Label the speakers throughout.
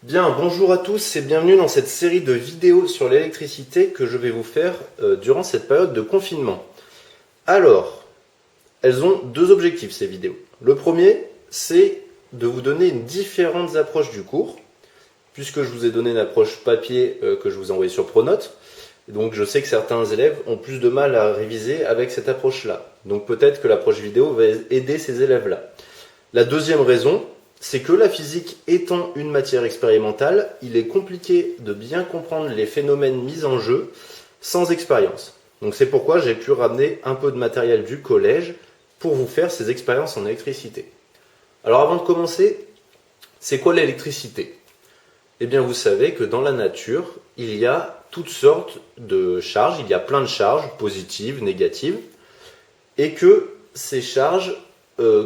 Speaker 1: Bien, bonjour à tous et bienvenue dans cette série de vidéos sur l'électricité que je vais vous faire durant cette période de confinement. Alors, elles ont deux objectifs ces vidéos. Le premier, c'est de vous donner différentes approches du cours, puisque je vous ai donné une approche papier que je vous ai envoyée sur Pronote. Donc je sais que certains élèves ont plus de mal à réviser avec cette approche-là. Donc peut-être que l'approche vidéo va aider ces élèves-là. La deuxième raison, c'est que la physique étant une matière expérimentale, il est compliqué de bien comprendre les phénomènes mis en jeu sans expérience. Donc c'est pourquoi j'ai pu ramener un peu de matériel du collège pour vous faire ces expériences en électricité. Alors avant de commencer, c'est quoi l'électricité? Eh bien vous savez que dans la nature, il y a toutes sortes de charges, il y a plein de charges, positives, négatives, et que ces charges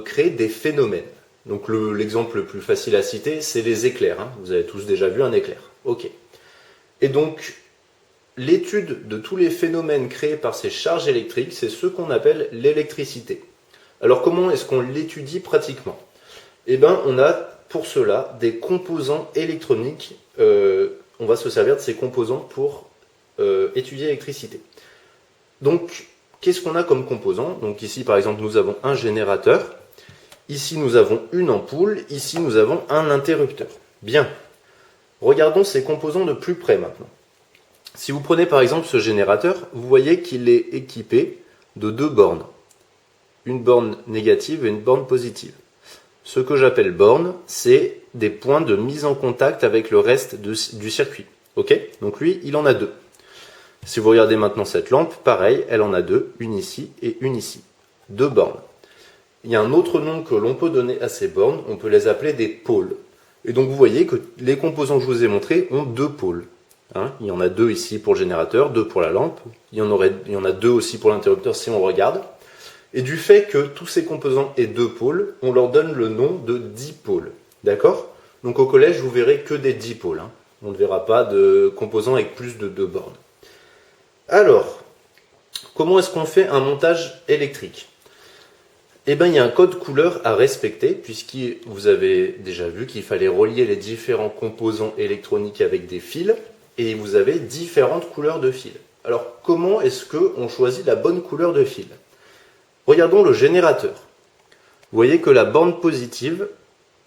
Speaker 1: créent des phénomènes. Donc l'exemple le plus facile à citer, c'est les éclairs. Hein. Vous avez tous déjà vu un éclair. Ok. Et donc, l'étude de tous les phénomènes créés par ces charges électriques, c'est ce qu'on appelle l'électricité. Alors comment est-ce qu'on l'étudie pratiquement? Eh bien, on a pour cela des composants électroniques. On va se servir de ces composants pour étudier l'électricité. Donc, qu'est-ce qu'on a comme composants? Donc ici, par exemple, nous avons un générateur. Ici, nous avons une ampoule. Ici, nous avons un interrupteur. Bien. Regardons ces composants de plus près maintenant. Si vous prenez par exemple ce générateur, vous voyez qu'il est équipé de deux bornes. Une borne négative et une borne positive. Ce que j'appelle borne, c'est des points de mise en contact avec le reste du circuit. Ok? Donc lui, il en a deux. Si vous regardez maintenant cette lampe, pareil, elle en a deux, une ici et une ici. Deux bornes. Il y a un autre nom que l'on peut donner à ces bornes, on peut les appeler des pôles. Et donc vous voyez que les composants que je vous ai montrés ont deux pôles. Hein, il y en a deux ici pour le générateur, deux pour la lampe, il y en a deux aussi pour l'interrupteur si on regarde. Et du fait que tous ces composants aient deux pôles, on leur donne le nom de dipôles. D'accord? Donc au collège, vous verrez que des dipôles. Hein. On ne verra pas de composants avec plus de deux bornes. Alors, comment est-ce qu'on fait un montage électrique? Eh bien, il y a un code couleur à respecter, puisque vous avez déjà vu qu'il fallait relier les différents composants électroniques avec des fils, et vous avez différentes couleurs de fils. Alors, comment est-ce qu'on choisit la bonne couleur de fil? Regardons le générateur. Vous voyez que la borne positive,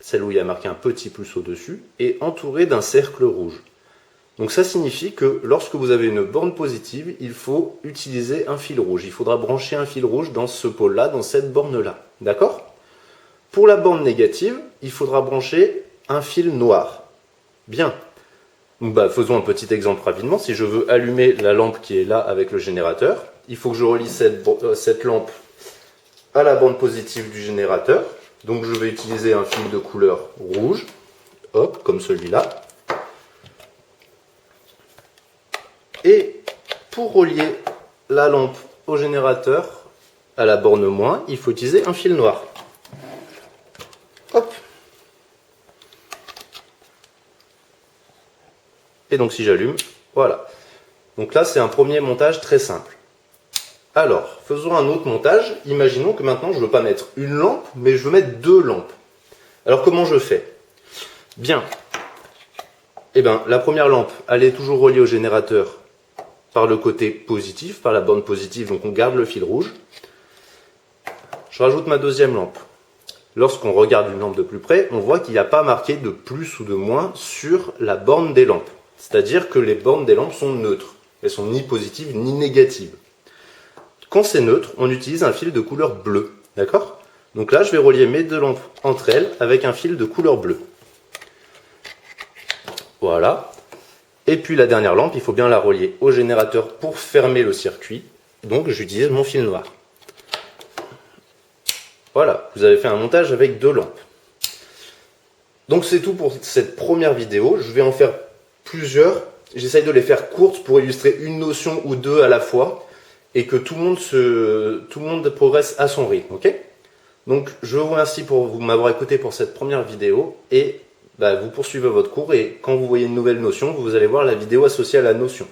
Speaker 1: celle où il y a marqué un petit plus au-dessus, est entourée d'un cercle rouge. Donc ça signifie que lorsque vous avez une borne positive, il faut utiliser un fil rouge. Il faudra brancher un fil rouge dans ce pôle-là, dans cette borne-là. D'accord? Pour la borne négative, il faudra brancher un fil noir. Bien. Donc faisons un petit exemple rapidement. Si je veux allumer la lampe qui est là avec le générateur, il faut que je relie cette lampe à la borne positive du générateur. Donc je vais utiliser un fil de couleur rouge, hop, comme celui-là. Et pour relier la lampe au générateur, à la borne moins, il faut utiliser un fil noir. Hop. Et donc si j'allume, voilà. Donc là, c'est un premier montage très simple. Alors, faisons un autre montage. Imaginons que maintenant, je ne veux pas mettre une lampe, mais je veux mettre deux lampes. Alors comment je fais? Bien. Eh bien, la première lampe, elle est toujours reliée au générateur par le côté positif, par la borne positive, donc on garde le fil rouge. Je rajoute ma deuxième lampe. Lorsqu'on regarde une lampe de plus près, on voit qu'il n'y a pas marqué de plus ou de moins sur la borne des lampes. C'est-à-dire que les bornes des lampes sont neutres. Elles sont ni positives ni négatives. Quand c'est neutre, on utilise un fil de couleur bleue. D'accord? Donc là, je vais relier mes deux lampes entre elles avec un fil de couleur bleue. Voilà. Et puis la dernière lampe, il faut bien la relier au générateur pour fermer le circuit. Donc j'utilise mon fil noir. Voilà, vous avez fait un montage avec deux lampes. Donc c'est tout pour cette première vidéo. Je vais en faire plusieurs. J'essaye de les faire courtes pour illustrer une notion ou deux à la fois et que tout le monde progresse à son rythme. Ok? Donc je vous remercie pour m'avoir écouté pour cette première vidéo et vous poursuivez votre cours et quand vous voyez une nouvelle notion, vous allez voir la vidéo associée à la notion.